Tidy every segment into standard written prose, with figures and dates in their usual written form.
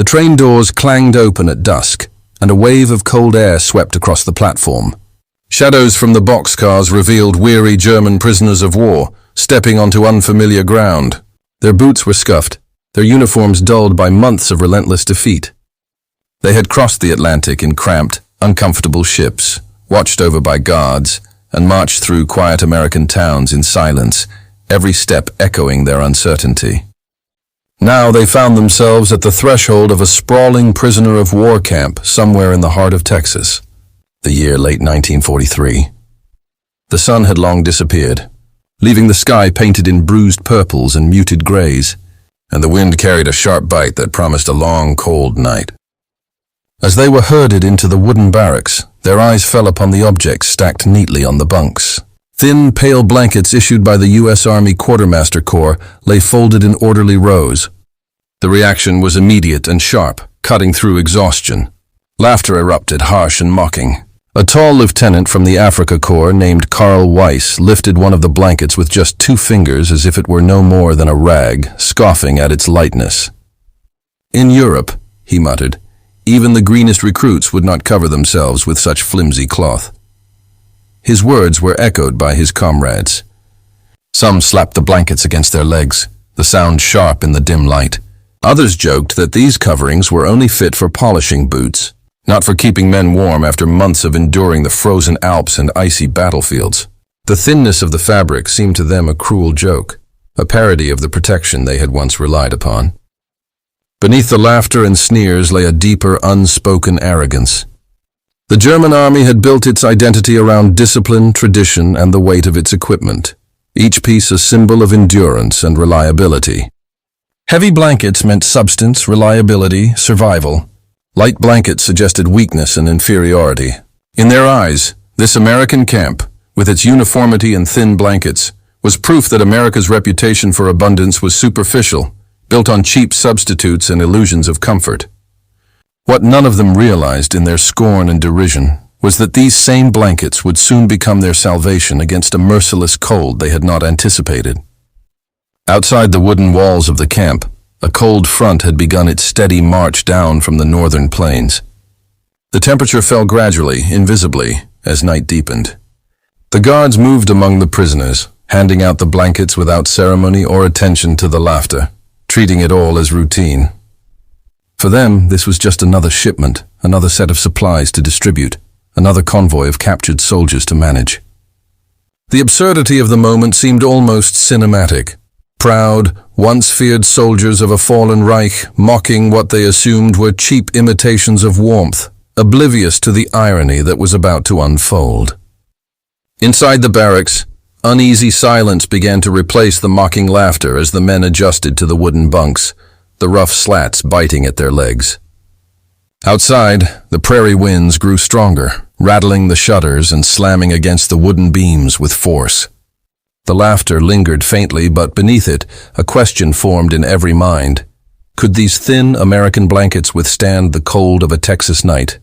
train doors clanged open at dusk, and a wave of cold air swept across the platform. Shadows from the boxcars revealed weary German prisoners of war, stepping onto unfamiliar ground. Their boots were scuffed, their uniforms dulled by months of relentless defeat. They had crossed the Atlantic in cramped, uncomfortable ships, watched over by guards, and marched through quiet American towns in silence, every step echoing their uncertainty. Now they found themselves at the threshold of a sprawling prisoner of war camp somewhere in the heart of Texas. The year late 1943. The sun had long disappeared, leaving the sky painted in bruised purples and muted grays, and the wind carried a sharp bite that promised a long, cold night. As they were herded into the wooden barracks, their eyes fell upon the objects stacked neatly on the bunks. Thin, pale blankets issued by the U.S. Army Quartermaster Corps lay folded in orderly rows. The reaction was immediate and sharp, cutting through exhaustion. Laughter erupted, harsh and mocking. A tall lieutenant from the Africa Corps named Carl Weiss lifted one of the blankets with just 2 fingers as if it were no more than a rag, scoffing at its lightness. "In Europe," he muttered, "even the greenest recruits would not cover themselves with such flimsy cloth." His words were echoed by his comrades. Some slapped the blankets against their legs, the sound sharp in the dim light. Others joked that these coverings were only fit for polishing boots, not for keeping men warm after months of enduring the frozen Alps and icy battlefields. The thinness of the fabric seemed to them a cruel joke, a parody of the protection they had once relied upon. Beneath the laughter and sneers lay a deeper, unspoken arrogance. The German army had built its identity around discipline, tradition, and the weight of its equipment, each piece a symbol of endurance and reliability. Heavy blankets meant substance, reliability, survival. Light blankets suggested weakness and inferiority. In their eyes, this American camp, with its uniformity and thin blankets, was proof that America's reputation for abundance was superficial, built on cheap substitutes and illusions of comfort. What none of them realized in their scorn and derision was that these same blankets would soon become their salvation against a merciless cold they had not anticipated. Outside the wooden walls of the camp, a cold front had begun its steady march down from the northern plains. The temperature fell gradually, invisibly, as night deepened. The guards moved among the prisoners, handing out the blankets without ceremony or attention to the laughter, treating it all as routine. For them, this was just another shipment, another set of supplies to distribute, another convoy of captured soldiers to manage. The absurdity of the moment seemed almost cinematic. Proud, once-feared soldiers of a fallen Reich mocking what they assumed were cheap imitations of warmth, oblivious to the irony that was about to unfold. Inside the barracks, uneasy silence began to replace the mocking laughter as the men adjusted to the wooden bunks, the rough slats biting at their legs. Outside, the prairie winds grew stronger, rattling the shutters and slamming against the wooden beams with force. The laughter lingered faintly, but beneath it, a question formed in every mind. Could these thin American blankets withstand the cold of a Texas night?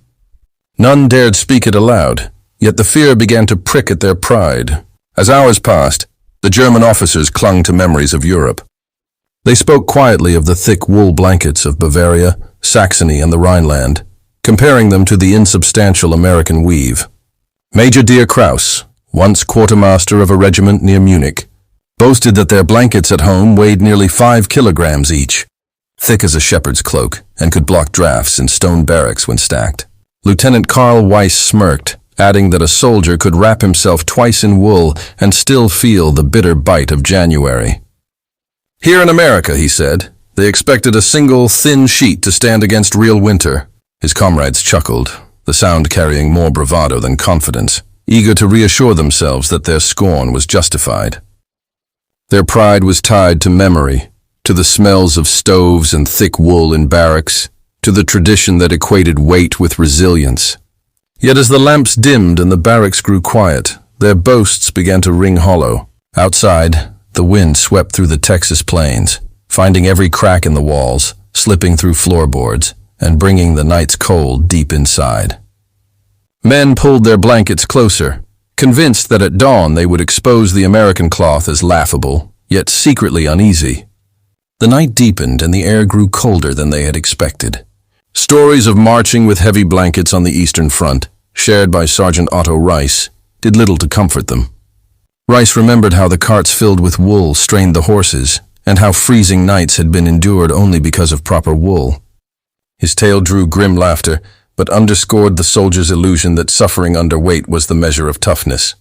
None dared speak it aloud, yet the fear began to prick at their pride. As hours passed, the German officers clung to memories of Europe. They spoke quietly of the thick wool blankets of Bavaria, Saxony, and the Rhineland, comparing them to the insubstantial American weave. Major Dear Krauss, once quartermaster of a regiment near Munich, boasted that their blankets at home weighed nearly 5 kilograms each, thick as a shepherd's cloak, and could block drafts in stone barracks when stacked. Lieutenant Carl Weiss smirked, adding that a soldier could wrap himself twice in wool and still feel the bitter bite of January. Here in America, he said, they expected a single, thin sheet to stand against real winter. His comrades chuckled, the sound carrying more bravado than confidence, eager to reassure themselves that their scorn was justified. Their pride was tied to memory, to the smells of stoves and thick wool in barracks, to the tradition that equated weight with resilience. Yet as the lamps dimmed and the barracks grew quiet, their boasts began to ring hollow. Outside, the wind swept through the Texas plains, finding every crack in the walls, slipping through floorboards, and bringing the night's cold deep inside. Men pulled their blankets closer, convinced that at dawn they would expose the American cloth as laughable, yet secretly uneasy. The night deepened and the air grew colder than they had expected. Stories of marching with heavy blankets on the Eastern Front, shared by Sergeant Otto Rice, did little to comfort them. Rice remembered how the carts filled with wool strained the horses, and how freezing nights had been endured only because of proper wool. His tale drew grim laughter, but underscored the soldiers' illusion that suffering under weight was the measure of toughness.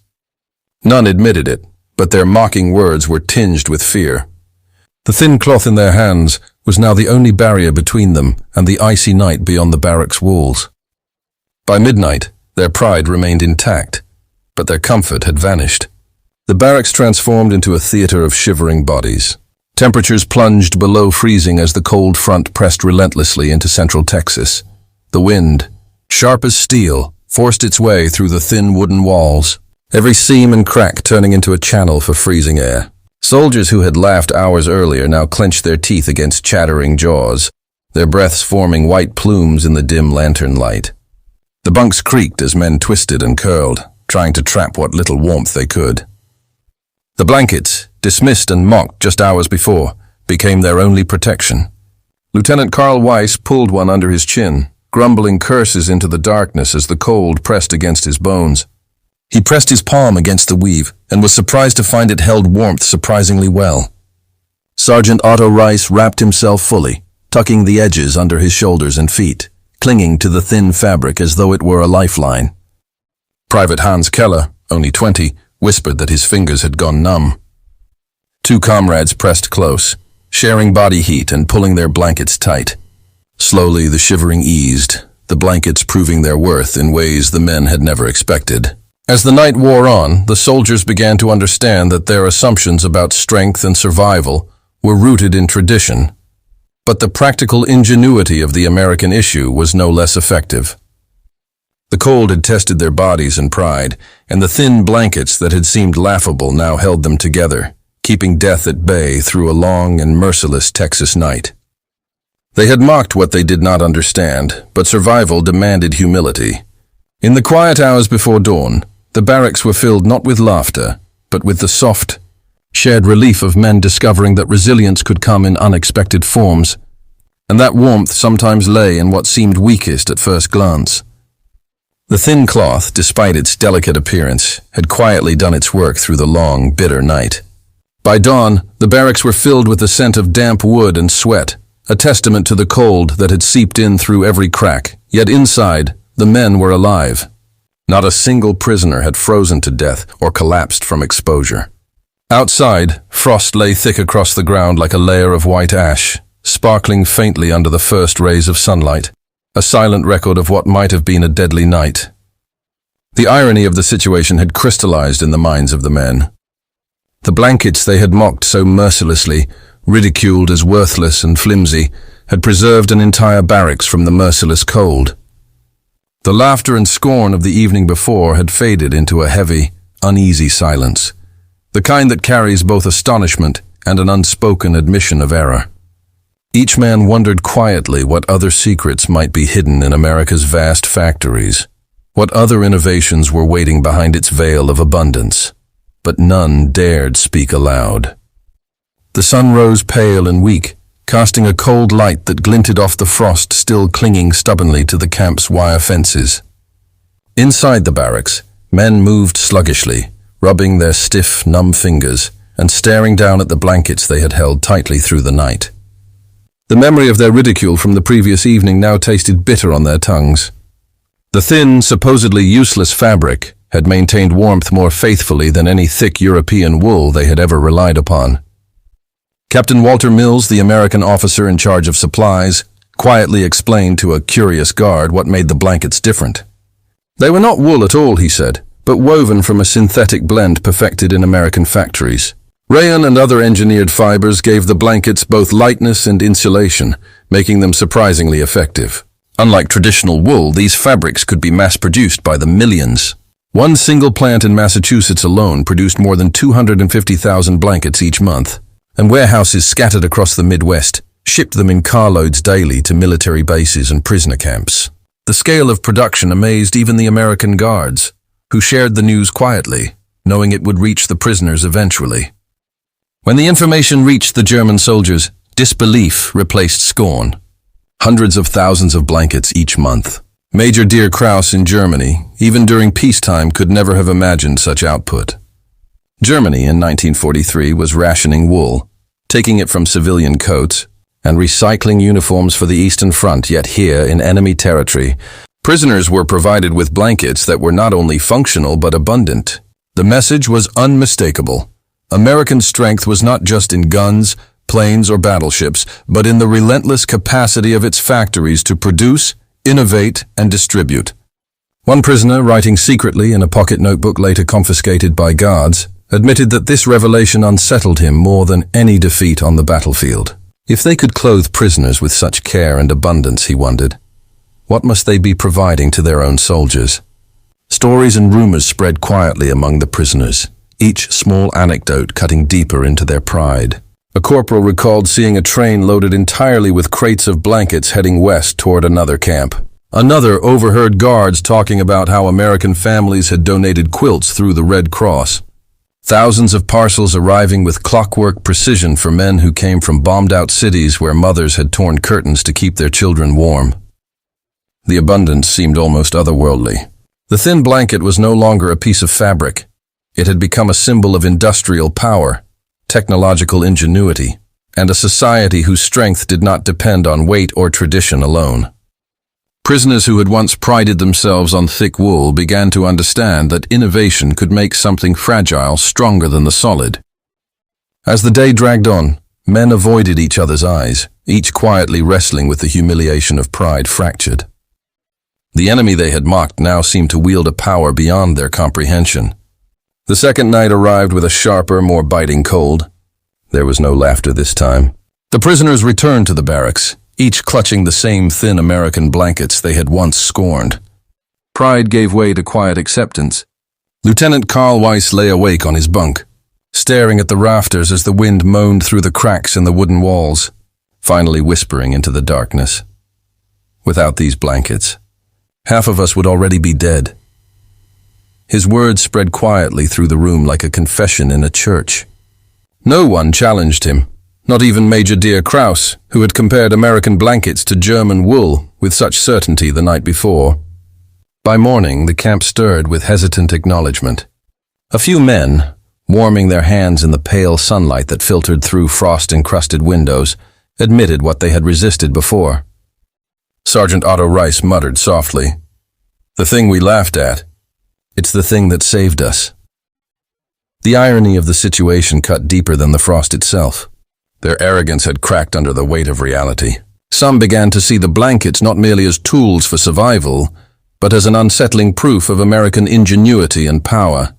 None admitted it, but their mocking words were tinged with fear. The thin cloth in their hands was now the only barrier between them and the icy night beyond the barracks' walls. By midnight, their pride remained intact, but their comfort had vanished. The barracks transformed into a theater of shivering bodies. Temperatures plunged below freezing as the cold front pressed relentlessly into central Texas. The wind, sharp as steel, forced its way through the thin wooden walls, every seam and crack turning into a channel for freezing air. Soldiers who had laughed hours earlier now clenched their teeth against chattering jaws, their breaths forming white plumes in the dim lantern light. The bunks creaked as men twisted and curled, trying to trap what little warmth they could. The blankets, dismissed and mocked just hours before, became their only protection. Lieutenant Carl Weiss pulled one under his chin, grumbling curses into the darkness as the cold pressed against his bones. He pressed his palm against the weave and was surprised to find it held warmth surprisingly well. Sergeant Otto Rice wrapped himself fully, tucking the edges under his shoulders and feet, clinging to the thin fabric as though it were a lifeline. Private Hans Keller, only 20, whispered that his fingers had gone numb. Two comrades pressed close, sharing body heat and pulling their blankets tight. Slowly the shivering eased, the blankets proving their worth in ways the men had never expected. As the night wore on, the soldiers began to understand that their assumptions about strength and survival were rooted in tradition. But the practical ingenuity of the American issue was no less effective. The cold had tested their bodies and pride, and the thin blankets that had seemed laughable now held them together, keeping death at bay through a long and merciless Texas night. They had mocked what they did not understand, but survival demanded humility. In the quiet hours before dawn, the barracks were filled not with laughter, but with the soft, shared relief of men discovering that resilience could come in unexpected forms, and that warmth sometimes lay in what seemed weakest at first glance. The thin cloth, despite its delicate appearance, had quietly done its work through the long, bitter night. By dawn, the barracks were filled with the scent of damp wood and sweat, a testament to the cold that had seeped in through every crack, yet inside, the men were alive. Not a single prisoner had frozen to death or collapsed from exposure. Outside, frost lay thick across the ground like a layer of white ash, sparkling faintly under the first rays of sunlight, a silent record of what might have been a deadly night. The irony of the situation had crystallized in the minds of the men. The blankets they had mocked so mercilessly, ridiculed as worthless and flimsy, had preserved an entire barracks from the merciless cold. The laughter and scorn of the evening before had faded into a heavy, uneasy silence, the kind that carries both astonishment and an unspoken admission of error. Each man wondered quietly what other secrets might be hidden in America's vast factories, what other innovations were waiting behind its veil of abundance, but none dared speak aloud. The sun rose pale and weak, casting a cold light that glinted off the frost still clinging stubbornly to the camp's wire fences. Inside the barracks, men moved sluggishly, rubbing their stiff, numb fingers and staring down at the blankets they had held tightly through the night. The memory of their ridicule from the previous evening now tasted bitter on their tongues. The thin, supposedly useless fabric had maintained warmth more faithfully than any thick European wool they had ever relied upon. Captain Walter Mills, the American officer in charge of supplies, quietly explained to a curious guard what made the blankets different. They were not wool at all, he said, but woven from a synthetic blend perfected in American factories. Rayon and other engineered fibers gave the blankets both lightness and insulation, making them surprisingly effective. Unlike traditional wool, these fabrics could be mass-produced by the millions. One single plant in Massachusetts alone produced more than 250,000 blankets each month, and warehouses scattered across the Midwest shipped them in carloads daily to military bases and prisoner camps. The scale of production amazed even the American guards, who shared the news quietly, knowing it would reach the prisoners eventually. When the information reached the German soldiers, disbelief replaced scorn. hundreds of thousands of blankets each month. Major Dear Krauss in Germany, even during peacetime, could never have imagined such output. Germany in 1943 was rationing wool, taking it from civilian coats, and recycling uniforms for the Eastern Front, yet here, in enemy territory, prisoners were provided with blankets that were not only functional but abundant. The message was unmistakable. American strength was not just in guns, planes, or battleships, but in the relentless capacity of its factories to produce, innovate, and distribute. One prisoner, writing secretly in a pocket notebook later confiscated by guards, admitted that this revelation unsettled him more than any defeat on the battlefield. If they could clothe prisoners with such care and abundance, he wondered, what must they be providing to their own soldiers? Stories and rumors spread quietly among the prisoners, each small anecdote cutting deeper into their pride. A corporal recalled seeing a train loaded entirely with crates of blankets heading west toward another camp. Another overheard guards talking about how American families had donated quilts through the Red Cross. Thousands of parcels arriving with clockwork precision for men who came from bombed-out cities where mothers had torn curtains to keep their children warm. The abundance seemed almost otherworldly. The thin blanket was no longer a piece of fabric. It had become a symbol of industrial power, technological ingenuity, and a society whose strength did not depend on weight or tradition alone. Prisoners who had once prided themselves on thick wool began to understand that innovation could make something fragile stronger than the solid. As the day dragged on, men avoided each other's eyes, each quietly wrestling with the humiliation of pride fractured. The enemy they had mocked now seemed to wield a power beyond their comprehension. The second night arrived with a sharper, more biting cold. There was no laughter this time. The prisoners returned to the barracks, each clutching the same thin American blankets they had once scorned. Pride gave way to quiet acceptance. Lieutenant Karl Weiss lay awake on his bunk, staring at the rafters as the wind moaned through the cracks in the wooden walls, finally whispering into the darkness. Without these blankets, half of us would already be dead. His words spread quietly through the room like a confession in a church. No one challenged him. Not even Major Dear Krauss, who had compared American blankets to German wool with such certainty the night before. By morning, the camp stirred with hesitant acknowledgement. A few men, warming their hands in the pale sunlight that filtered through frost-encrusted windows, admitted what they had resisted before. Sergeant Otto Rice muttered softly, "The thing we laughed at, it's the thing that saved us." The irony of the situation cut deeper than the frost itself. Their arrogance had cracked under the weight of reality. Some began to see the blankets not merely as tools for survival, but as an unsettling proof of American ingenuity and power.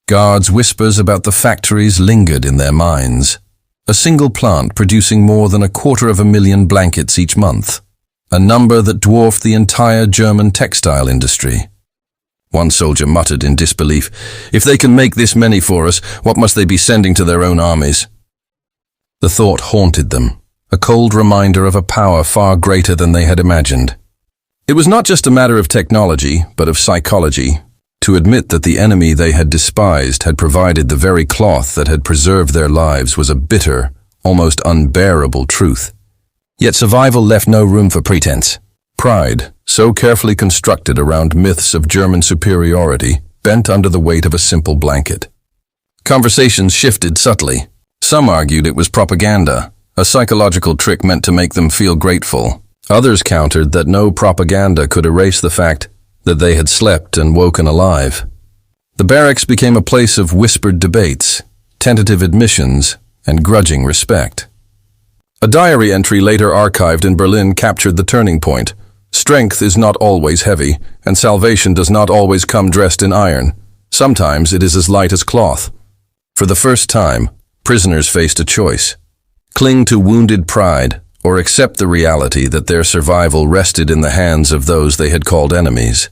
Guards' whispers about the factories lingered in their minds. A single plant producing more than 250,000 blankets each month, a number that dwarfed the entire German textile industry. One soldier muttered in disbelief, "If they can make this many for us, what must they be sending to their own armies?" The thought haunted them, a cold reminder of a power far greater than they had imagined. It was not just a matter of technology, but of psychology. To admit that the enemy they had despised had provided the very cloth that had preserved their lives was a bitter, almost unbearable truth. Yet survival left no room for pretense. Pride, so carefully constructed around myths of German superiority, bent under the weight of a simple blanket. Conversations shifted subtly. Some argued it was propaganda, a psychological trick meant to make them feel grateful. Others countered that no propaganda could erase the fact that they had slept and woken alive. The barracks became a place of whispered debates, tentative admissions, and grudging respect. A diary entry later archived in Berlin captured the turning point. Strength is not always heavy, and salvation does not always come dressed in iron. Sometimes it is as light as cloth. For the first time, prisoners faced a choice: cling to wounded pride or accept the reality that their survival rested in the hands of those they had called enemies.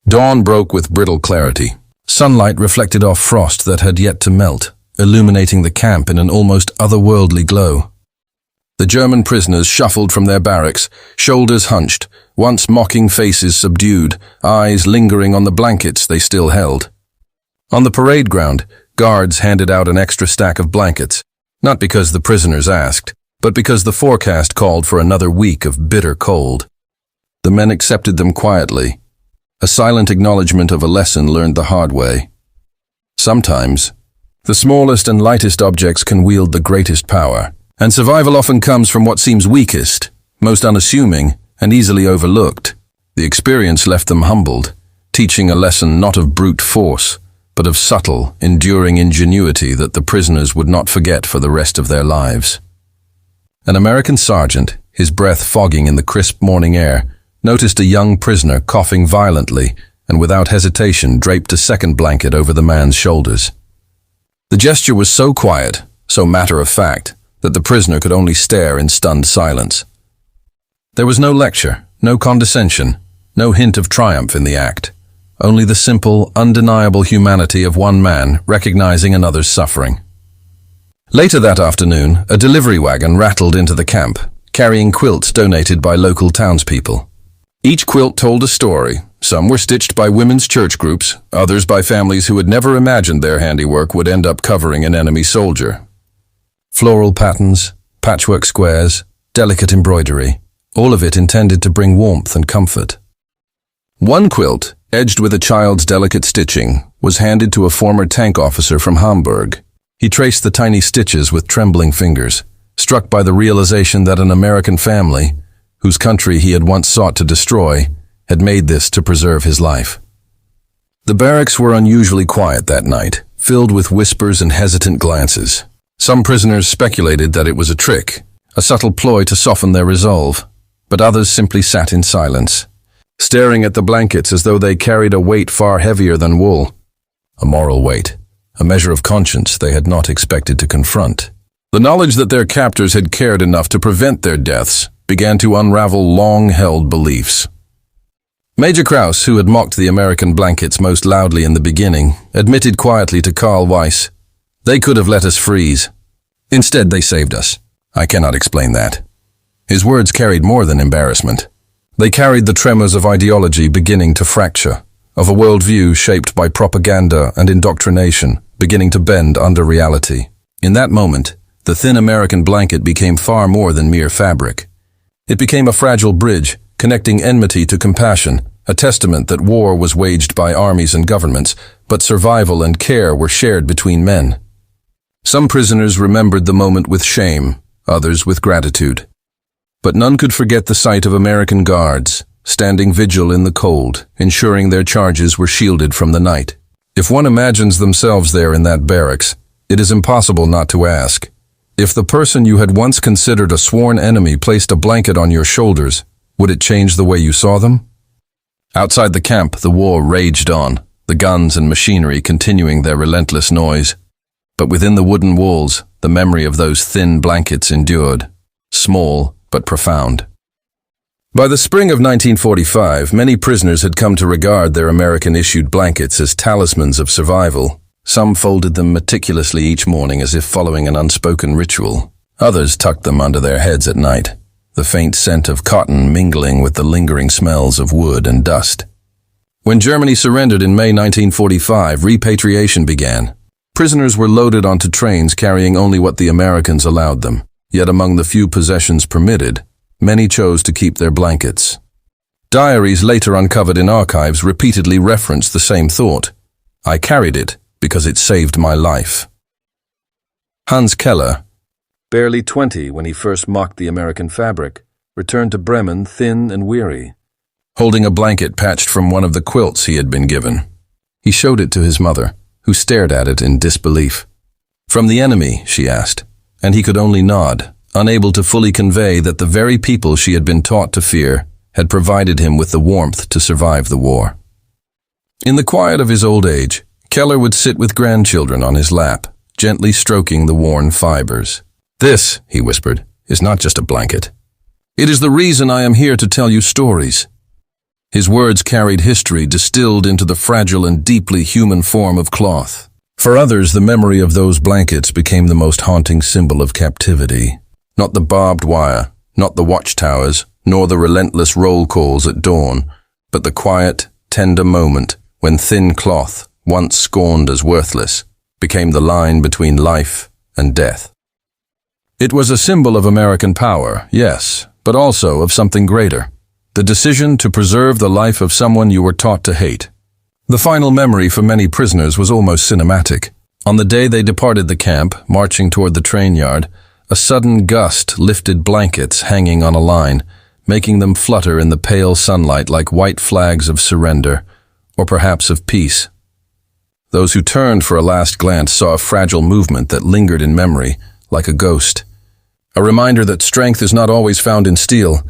Dawn broke with brittle clarity. Sunlight reflected off frost that had yet to melt, illuminating the camp in an almost otherworldly glow. The German prisoners shuffled from their barracks, shoulders hunched, once mocking faces subdued, eyes lingering on the blankets they still held. On the parade ground, guards handed out an extra stack of blankets, not because the prisoners asked, but because the forecast called for another week of bitter cold. The men accepted them quietly, a silent acknowledgement of a lesson learned the hard way. Sometimes, the smallest and lightest objects can wield the greatest power, and survival often comes from what seems weakest, most unassuming, and easily overlooked. The experience left them humbled, teaching a lesson not of brute force, but of subtle, enduring ingenuity that the prisoners would not forget for the rest of their lives. An American sergeant, his breath fogging in the crisp morning air, noticed a young prisoner coughing violently and without hesitation draped a second blanket over the man's shoulders. The gesture was so quiet, so matter-of-fact, that the prisoner could only stare in stunned silence. There was no lecture, no condescension, no hint of triumph in the act, only the simple, undeniable humanity of one man recognizing another's suffering. Later that afternoon, a delivery wagon rattled into the camp, carrying quilts donated by local townspeople. Each quilt told a story. Some were stitched by women's church groups, others by families who had never imagined their handiwork would end up covering an enemy soldier. Floral patterns, patchwork squares, delicate embroidery, all of it intended to bring warmth and comfort. One quilt, edged with a child's delicate stitching, was handed to a former tank officer from Hamburg. He traced the tiny stitches with trembling fingers, struck by the realization that an American family, whose country he had once sought to destroy, had made this to preserve his life. The barracks were unusually quiet that night, filled with whispers and hesitant glances. Some prisoners speculated that it was a trick, a subtle ploy to soften their resolve, but others simply sat in silence, staring at the blankets as though they carried a weight far heavier than wool. A moral weight, a measure of conscience they had not expected to confront. The knowledge that their captors had cared enough to prevent their deaths began to unravel long-held beliefs. Major Krause, who had mocked the American blankets most loudly in the beginning, admitted quietly to Carl Weiss, "They could have let us freeze. Instead, they saved us. I cannot explain that." His words carried more than embarrassment. They carried the tremors of ideology beginning to fracture, of a worldview shaped by propaganda and indoctrination beginning to bend under reality. In that moment, the thin American blanket became far more than mere fabric. It became a fragile bridge, connecting enmity to compassion, a testament that war was waged by armies and governments, but survival and care were shared between men. Some prisoners remembered the moment with shame, others with gratitude. But none could forget the sight of American guards, standing vigil in the cold, ensuring their charges were shielded from the night. If one imagines themselves there in that barracks, it is impossible not to ask, if the person you had once considered a sworn enemy placed a blanket on your shoulders, would it change the way you saw them? Outside the camp, the war raged on, the guns and machinery continuing their relentless noise. But within the wooden walls, the memory of those thin blankets endured, small but profound. By the spring of 1945, many prisoners had come to regard their American-issued blankets as talismans of survival. Some folded them meticulously each morning as if following an unspoken ritual. Others tucked them under their heads at night, the faint scent of cotton mingling with the lingering smells of wood and dust. When Germany surrendered in May 1945, repatriation began. Prisoners were loaded onto trains carrying only what the Americans allowed them. Yet among the few possessions permitted, many chose to keep their blankets. Diaries later uncovered in archives repeatedly referenced the same thought. I carried it because it saved my life. Hans Keller, barely 20 when he first mocked the American fabric, returned to Bremen thin and weary, holding a blanket patched from one of the quilts he had been given. He showed it to his mother, who stared at it in disbelief. "From the enemy?" she asked, and he could only nod, unable to fully convey that the very people she had been taught to fear had provided him with the warmth to survive the war. In the quiet of his old age, Keller would sit with grandchildren on his lap, gently stroking the worn fibers. "This," he whispered, "is not just a blanket. It is the reason I am here to tell you stories." His words carried history distilled into the fragile and deeply human form of cloth. For others, the memory of those blankets became the most haunting symbol of captivity. Not the barbed wire, not the watchtowers, nor the relentless roll calls at dawn, but the quiet, tender moment when thin cloth, once scorned as worthless, became the line between life and death. It was a symbol of American power, yes, but also of something greater. The decision to preserve the life of someone you were taught to hate. The final memory for many prisoners was almost cinematic. On the day they departed the camp, marching toward the train yard, a sudden gust lifted blankets hanging on a line, making them flutter in the pale sunlight like white flags of surrender, or perhaps of peace. Those who turned for a last glance saw a fragile movement that lingered in memory, like a ghost. A reminder that strength is not always found in steel,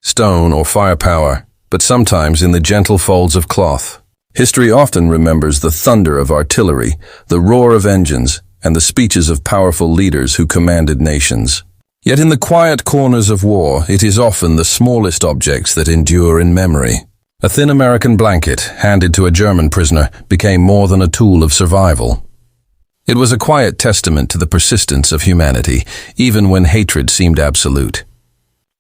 stone, or firepower, but sometimes in the gentle folds of cloth. History often remembers the thunder of artillery, the roar of engines, and the speeches of powerful leaders who commanded nations. Yet in the quiet corners of war, it is often the smallest objects that endure in memory. A thin American blanket, handed to a German prisoner, became more than a tool of survival. It was a quiet testament to the persistence of humanity, even when hatred seemed absolute.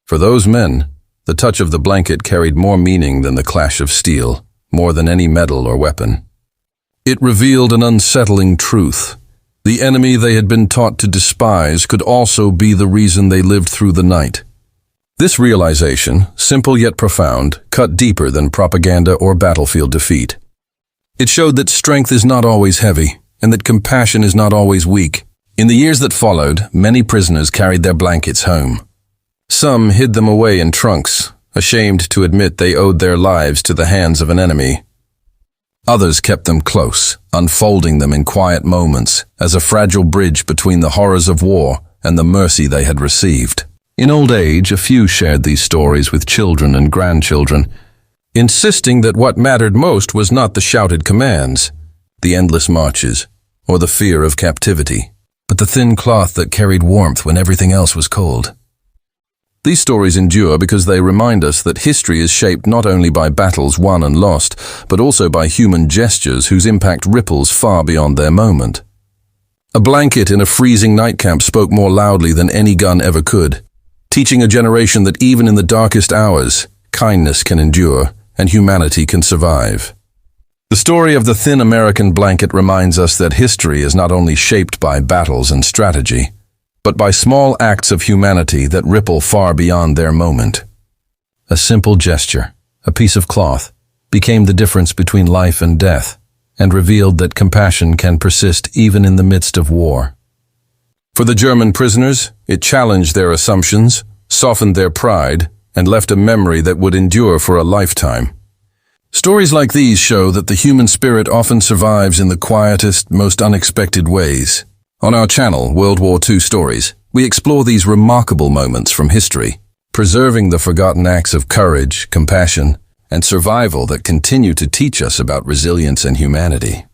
For those men, the touch of the blanket carried more meaning than the clash of steel, more than any medal or weapon. It revealed an unsettling truth. The enemy they had been taught to despise could also be the reason they lived through the night. This realization, simple yet profound, cut deeper than propaganda or battlefield defeat. It showed that strength is not always heavy, and that compassion is not always weak. In the years that followed, many prisoners carried their blankets home. Some hid them away in trunks, ashamed to admit they owed their lives to the hands of an enemy. Others kept them close, unfolding them in quiet moments, as a fragile bridge between the horrors of war and the mercy they had received. In old age, a few shared these stories with children and grandchildren, insisting that what mattered most was not the shouted commands, the endless marches, or the fear of captivity, but the thin cloth that carried warmth when everything else was cold. These stories endure because they remind us that history is shaped not only by battles won and lost, but also by human gestures whose impact ripples far beyond their moment. A blanket in a freezing night camp spoke more loudly than any gun ever could, teaching a generation that even in the darkest hours, kindness can endure and humanity can survive. The story of the thin American blanket reminds us that history is not only shaped by battles and strategy, but by small acts of humanity that ripple far beyond their moment. A simple gesture, a piece of cloth, became the difference between life and death, and revealed that compassion can persist even in the midst of war. For the German prisoners, it challenged their assumptions, softened their pride, and left a memory that would endure for a lifetime. Stories like these show that the human spirit often survives in the quietest, most unexpected ways. On our channel, World War II Stories, we explore these remarkable moments from history, preserving the forgotten acts of courage, compassion, and survival that continue to teach us about resilience and humanity.